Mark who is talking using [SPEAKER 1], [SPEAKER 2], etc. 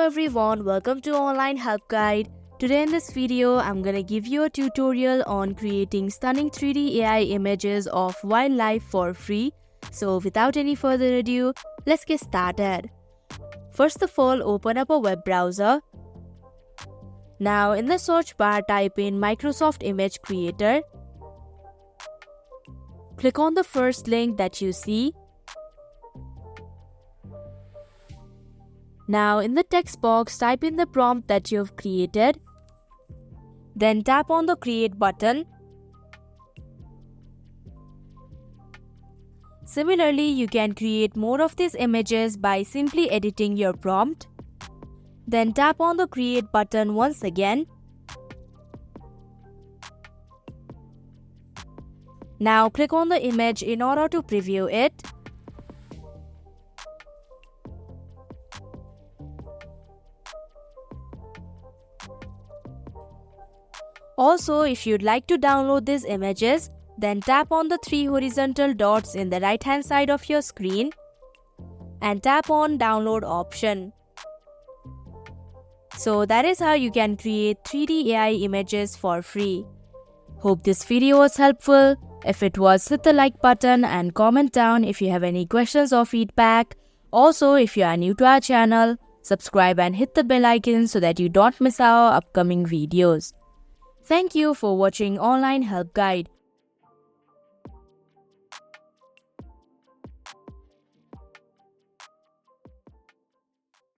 [SPEAKER 1] everyone, welcome to Online Help Guide. Today in this video, I'm gonna give you a tutorial on creating stunning 3D AI images of wildlife for free. So without any further ado, let's get started. First of all, open up a web browser. Now in the search bar, type in Microsoft Image Creator. Click on the first link that you see. Now in the text box, type in the prompt that you've created. Then tap on the Create button. Similarly, you can create more of these images by simply editing your prompt. Then tap on the Create button once again. Now click on the image in order to preview it. Also, if you'd like to download these images, then tap on the 3 horizontal dots in the right hand side of your screen and tap on Download option. So that is how you can create 3D AI images for free. Hope this video was helpful. If it was, hit the like button and comment down if you have any questions or feedback. Also, if you are new to our channel, subscribe and hit the bell icon so that you don't miss our upcoming videos. Thank you for watching Online Help Guide.